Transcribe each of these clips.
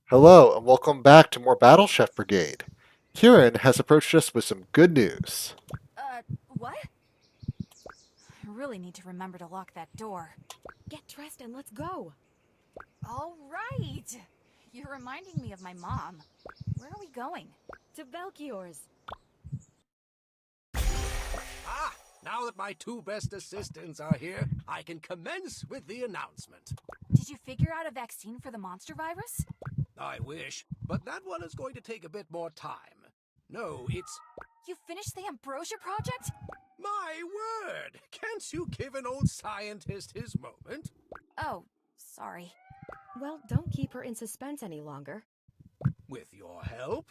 Hello, and welcome back to more Battle Chef Brigade. Kieran has approached us with some good news. What? I really need to remember to lock that door. Get dressed and let's go. All right! You're reminding me of my mom. Where are we going? To Belchior's. Ah, now that my two best assistants are here, I can commence with the announcement. Did you figure out a vaccine for the monster virus? I wish, but that one is going to take a bit more time. No, it's... You finished the Ambrosia project? My word! Can't you give an old scientist his moment? Oh, sorry. Well, don't keep her in suspense any longer. With your help?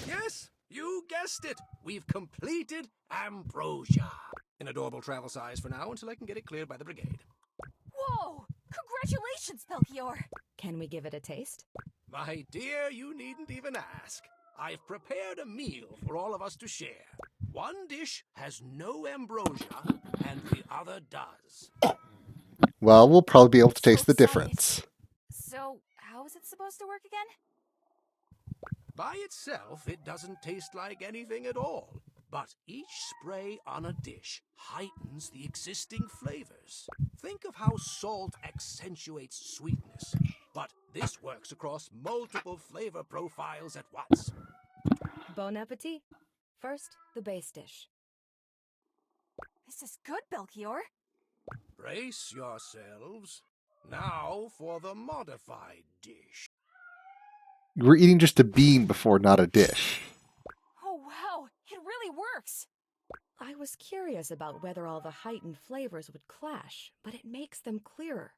Yes, you guessed it! We've completed Ambrosia. In adorable travel size for now until I can get it cleared by the Brigade. Whoa! Congratulations, Belchior! Can we give it a taste? My dear, you needn't even ask. I've prepared a meal for all of us to share. One dish has no ambrosia, and the other does. Well, we'll probably be able to So taste the excited. difference. So, how is it supposed to work again? By itself, it doesn't taste like anything at all. But each spray on a dish heightens the existing flavors. Think of how salt accentuates sweetness. But this works across multiple flavor profiles at once. Bon appetit. First, the base dish. This is good, Belchior. Brace yourselves. Now for the modified dish. We're eating just a bean before, not a dish. Oh, wow! It really works! I was curious about whether all the heightened flavors would clash, but it makes them clearer.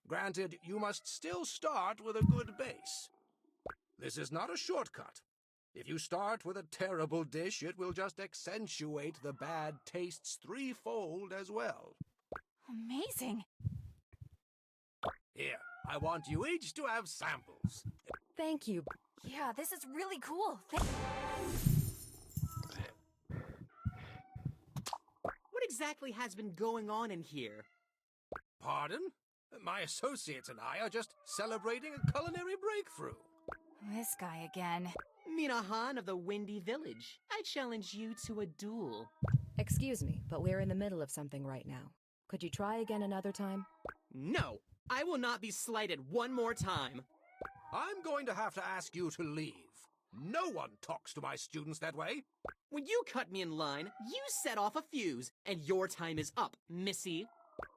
Granted, you must still start with a good base. This is not a shortcut. If you start with a terrible dish, it will just accentuate the bad tastes threefold as well. Amazing! Here, I want you each to have samples. Thank you. Yeah, this is really cool. What exactly has been going on in here? Pardon? My associates and I are just celebrating a culinary breakthrough. This guy again. Minahan of the Windy Village. I challenge you to a duel. Excuse me, but we're in the middle of something right now. Could you try again another time? No, I will not be slighted one more time. I'm going to have to ask you to leave. No one talks to my students that way. When you cut me in line, you set off a fuse, and your time is up, Missy.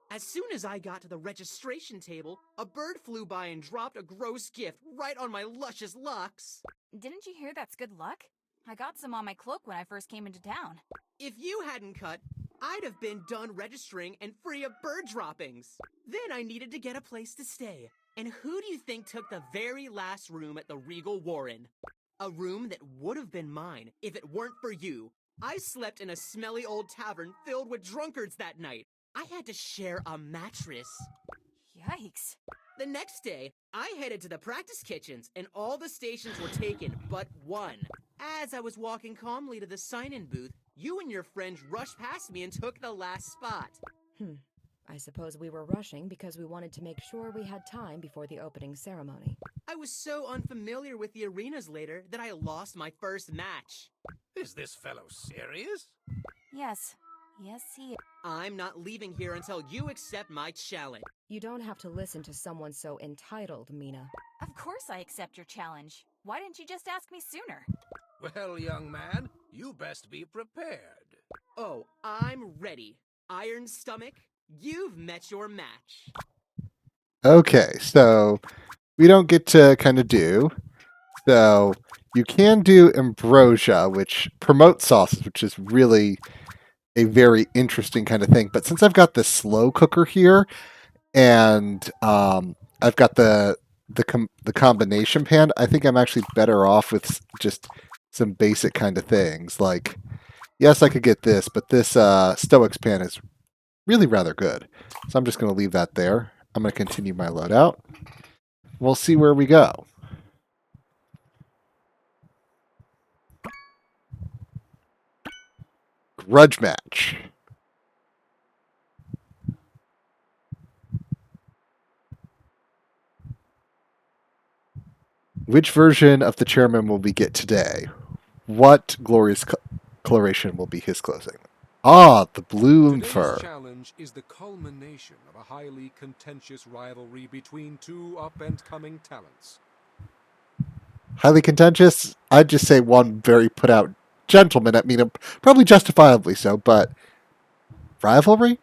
As soon as I got to the registration table, a bird flew by and dropped a gross gift right on my luscious locks. Didn't you hear that's good luck? I got some on my cloak when I first came into town. If you hadn't cut, I'd have been done registering and free of bird droppings. Then I needed to get a place to stay. And who do you think took the very last room at the Regal Warren? A room that would have been mine if it weren't for you. I slept in a smelly old tavern filled with drunkards that night. I had to share a mattress. Yikes. The next day, I headed to the practice kitchens, and all the stations were taken but one. As I was walking calmly to the sign-in booth, you and your friends rushed past me and took the last spot. I suppose we were rushing because we wanted to make sure we had time before the opening ceremony. I was so unfamiliar with the arenas later that I lost my first match. Is this fellow serious? Yes. Yes, he is. I'm not leaving here until you accept my challenge. You don't have to listen to someone so entitled, Mina. Of course I accept your challenge. Why didn't you just ask me sooner? Well, young man, you best be prepared. Oh, I'm ready. Iron stomach, you've met your match. Okay, so we don't get to kind of do. So you can do ambrosia, which promotes sauces, which is really a very interesting kind of thing. But since I've got the slow cooker here, and I've got the combination pan, I think I'm actually better off with just some basic kind of things. Like, yes, I could get this, but this Stoics pan is really rather good. So I'm just going to leave that there. I'm going to continue my loadout. We'll see where we go. Grudge match. Which version of the chairman will we get today? What glorious coloration will be his closing? Ah, the bloom Today's fur. challenge is the culmination of a highly contentious rivalry between two up-and-coming talents. Highly contentious? I'd just say one very put out gentleman. I mean, probably justifiably so, but rivalry?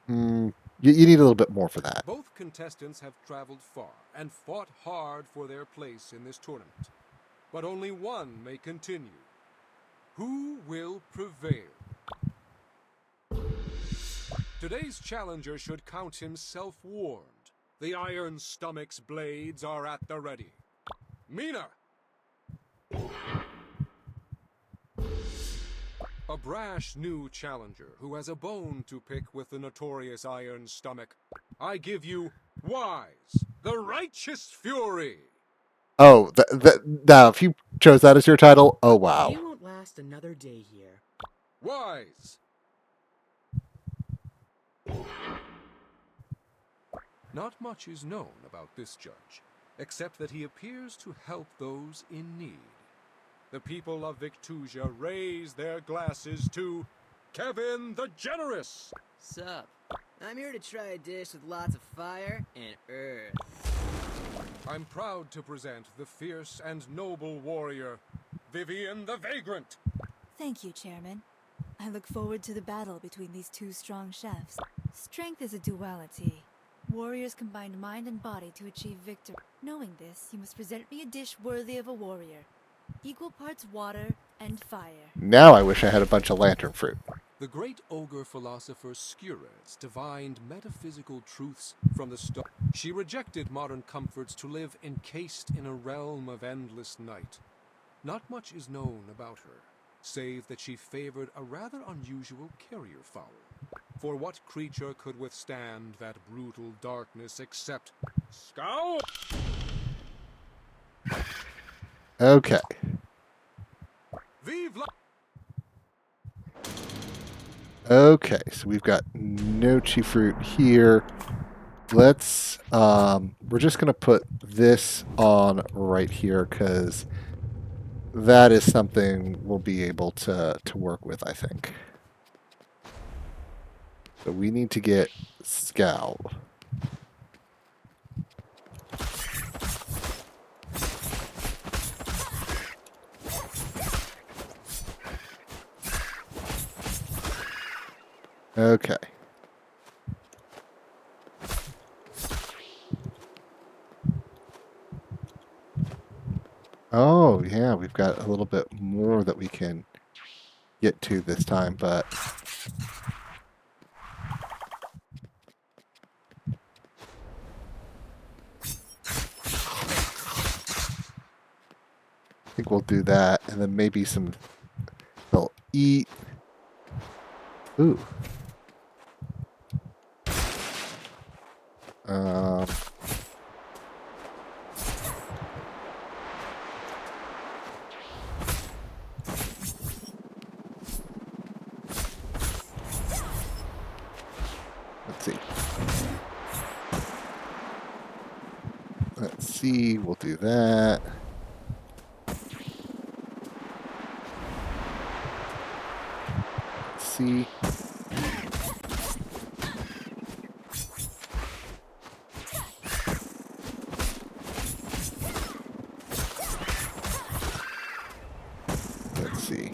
You need a little bit more for that. Both contestants have traveled far and fought hard for their place in this tournament. But only one may continue. Who will prevail? Today's challenger should count himself warned. The Iron Stomach's blades are at the ready. Mina! A brash new challenger who has a bone to pick with the notorious Iron Stomach. I give you Weiz, the Righteous Fury! Oh, now if you chose that as your title, oh wow. You won't last another day here. Weiz! Not much is known about this judge, except that he appears to help those in need. The people of Victusia raise their glasses to Kevin the Generous! Sup? I'm here to try a dish with lots of fire and earth. I'm proud to present the fierce and noble warrior, Vivian the Vagrant! Thank you, Chairman. I look forward to the battle between these two strong chefs. Strength is a duality. Warriors combine mind and body to achieve victory. Knowing this, you must present me a dish worthy of a warrior. Equal parts water and fire. Now I wish I had a bunch of lantern fruit. The great ogre philosopher Skures divined metaphysical truths from the start. She rejected modern comforts to live encased in a realm of endless night. Not much is known about her, save that she favored a rather unusual carrier fowl. For what creature could withstand that brutal darkness except Scowl? Okay. Vive la... Okay, so we've got nochi fruit here. Let's, we're just going to put this on right here because that is something we'll be able to work with, I think. So we need to get Scowl. Okay. Oh, yeah, we've got a little bit more that we can get to this time, but I think we'll do that, and then maybe some they'll eat. Ooh. Let's see. Let's see, we'll do that. Let's see. Let's see.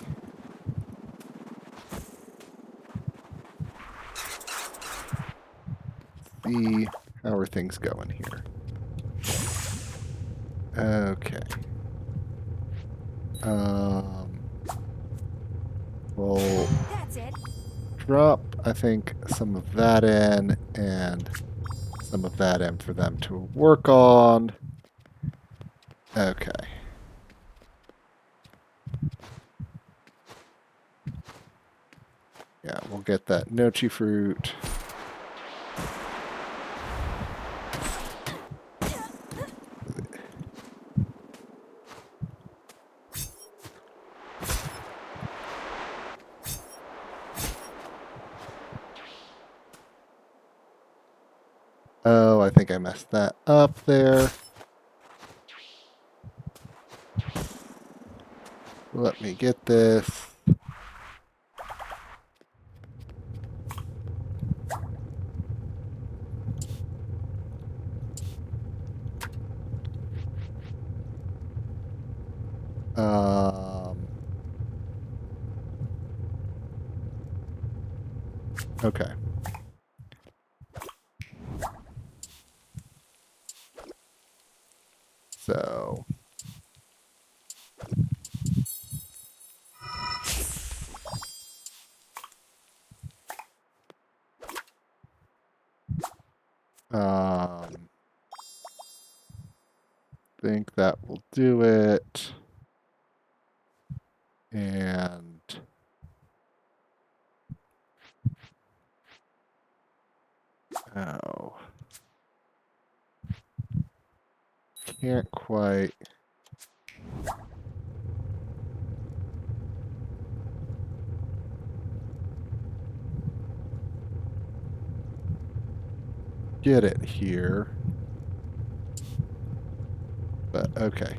See how are things going here. Okay. We'll That's it. drop, I think, some of that in and some of that in for them to work on. Okay. Yeah, we'll get that nochi fruit. Oh, I think I messed that up there. Let me get this. Okay. So think that will do it. And oh, can't quite. Get it here. But okay.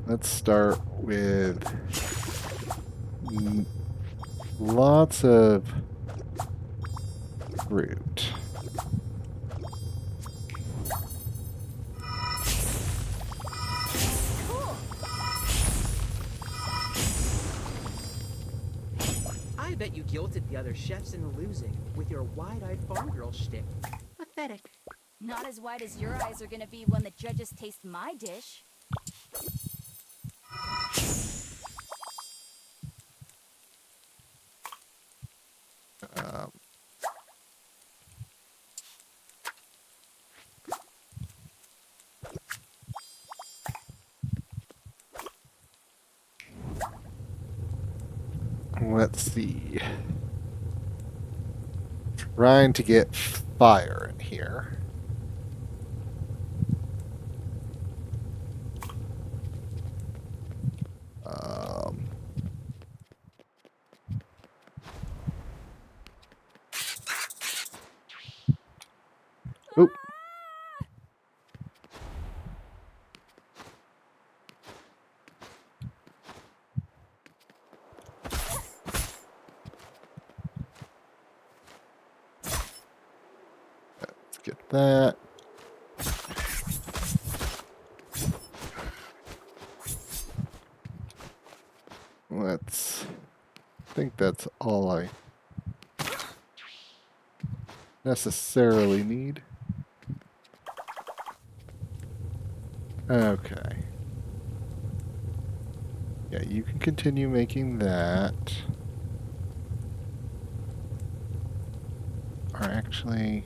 Let's start with lots of fruit. Cool. I bet you guilted the other chefs into losing with your wide-eyed farm girl shtick. Pathetic. Not as wide as your eyes are gonna be when the judges taste my dish. Um, let's see. Trying to get fire in here. Oop. Let's get that. Let's. I think that's all I necessarily need. Okay. Yeah, you can continue making that. Or actually...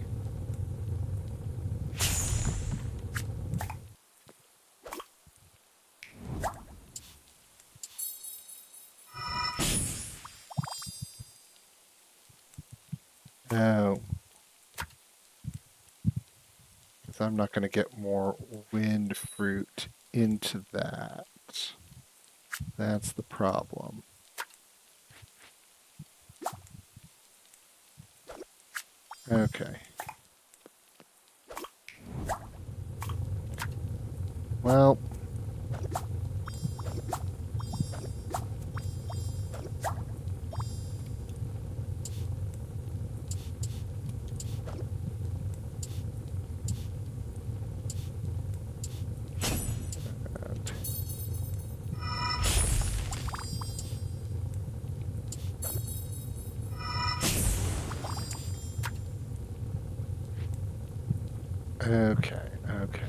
No. Because I'm not going to get more wind fruit into that. That's the problem. Okay. Well. And okay, okay.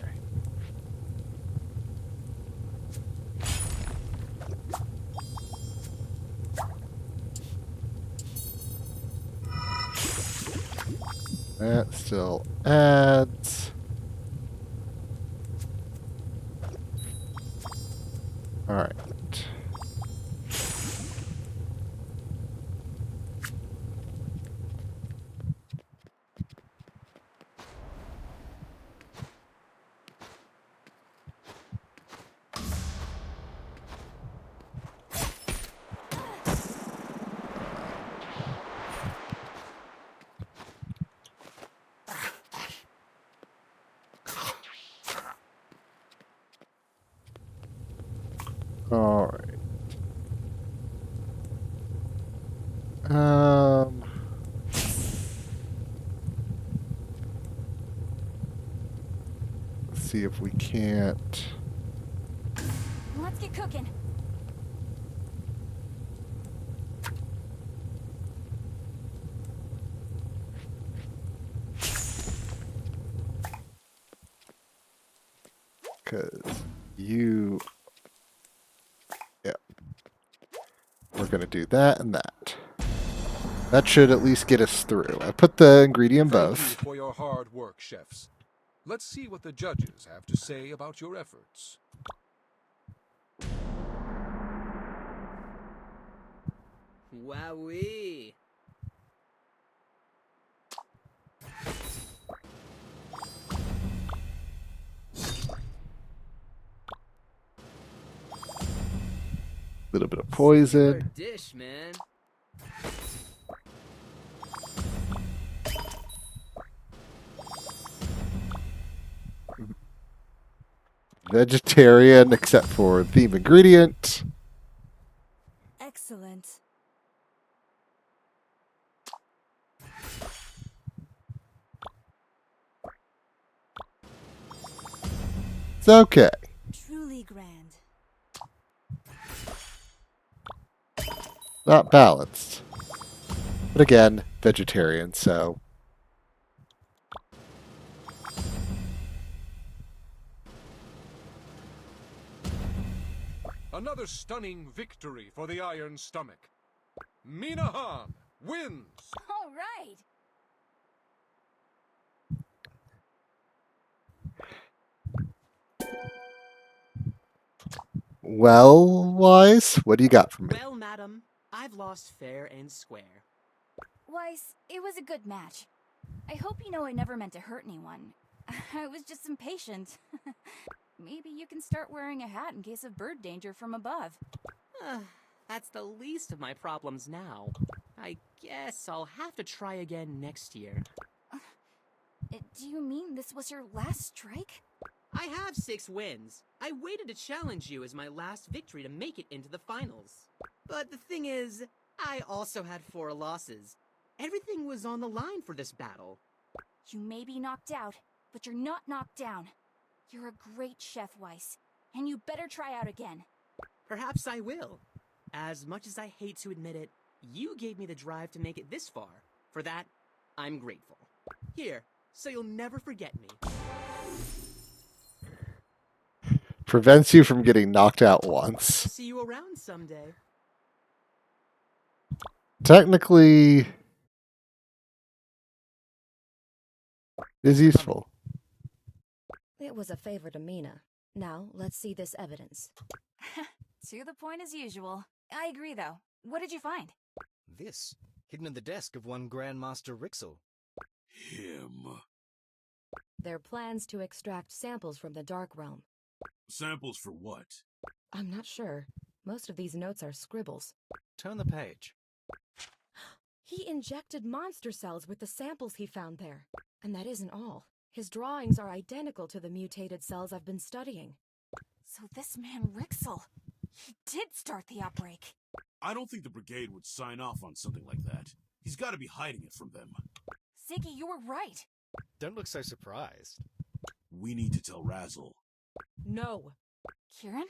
That still adds. All right. All right. Um, let's see if we can't. Let's get cooking. Because you. Yeah. We're going to do that and that. That should at least get us through. I put the ingredient Thank you both. for your hard work, chefs. Let's see what the judges have to say about your efforts. Wowee. A little bit of Singular poison. dish, man. Vegetarian, except for theme ingredient. Excellent. It's okay. Truly grand. Not balanced. But again, vegetarian, so. Another stunning victory for the Iron Stomach. Minahan wins! All right. Well, Wise, what do you got for me? Well, madam, I've lost fair and square. Weiss, it was a good match. I hope you know I never meant to hurt anyone. I was just impatient. Maybe you can start wearing a hat in case of bird danger from above. That's the least of my problems now. I guess I'll have to try again next year. Do you mean this was your last strike? I have 6 wins. I waited to challenge you as my last victory to make it into the finals. But the thing is, I also had 4 losses. Everything was on the line for this battle. You may be knocked out, but you're not knocked down. You're a great chef, Weiss, and you better try out again. Perhaps I will. As much as I hate to admit it, you gave me the drive to make it this far. For that, I'm grateful. Here, so you'll never forget me. Prevents you from getting knocked out once. See you around someday. Technically, is useful. It was a favor to Mina. Now, let's see this evidence. To the point as usual. I agree, though. What did you find? This, hidden in the desk of one Grandmaster Rixel. Him. Their plans to extract samples from the Dark Realm. Samples for what? I'm not sure. Most of these notes are scribbles. Turn the page. He injected monster cells with the samples he found there. And that isn't all. His drawings are identical to the mutated cells I've been studying. So this man Rixel, he did start the outbreak. I don't think the Brigade would sign off on something like that. He's got to be hiding it from them. Ziggy, you were right. Don't look so surprised. We need to tell Razzle. No. Kieran?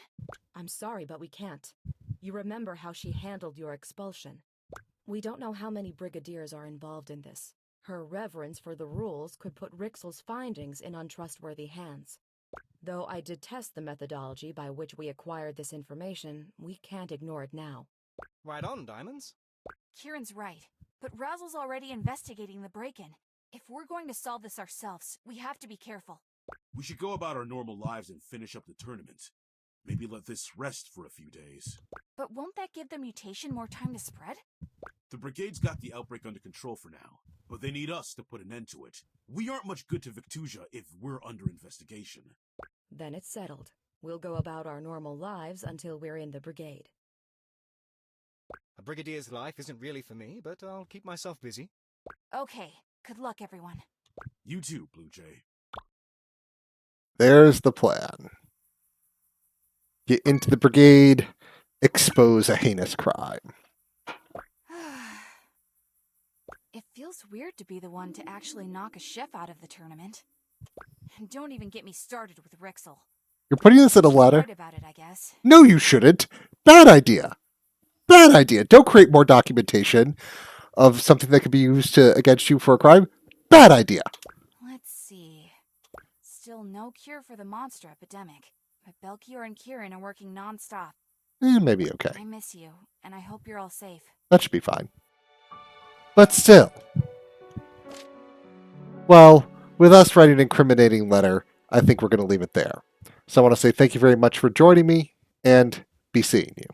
I'm sorry, but we can't. You remember how she handled your expulsion. We don't know how many brigadiers are involved in this. Her reverence for the rules could put Rixel's findings in untrustworthy hands. Though I detest the methodology by which we acquired this information, we can't ignore it now. Right on, Diamonds. Kieran's right. But Razzle's already investigating the break-in. If we're going to solve this ourselves, we have to be careful. We should go about our normal lives and finish up the tournament. Maybe let this rest for a few days. But won't that give the mutation more time to spread? The Brigade's got the outbreak under control for now, but they need us to put an end to it. We aren't much good to Victusia if we're under investigation. Then it's settled. We'll go about our normal lives until we're in the Brigade. A brigadier's life isn't really for me, but I'll keep myself busy. Okay. Good luck, everyone. You too, Blue Jay. There's the plan. Get into the Brigade, expose a heinous crime. feels weird to be the one to actually knock a chef out of the tournament. And don't even get me started with Rixel. You're putting this in a letter? Write about it, I guess. No, you shouldn't. Bad idea. Bad idea. Don't create more documentation of something that could be used against you for a crime. Bad idea. Let's see. Still no cure for the monster epidemic, but Belkior and Kieran are working non-stop. Maybe okay. I miss you, and I hope you're all safe. That should be fine. But still. Well, with us writing an incriminating letter, I think we're going to leave it there. So I want to say thank you very much for joining me, and be seeing you.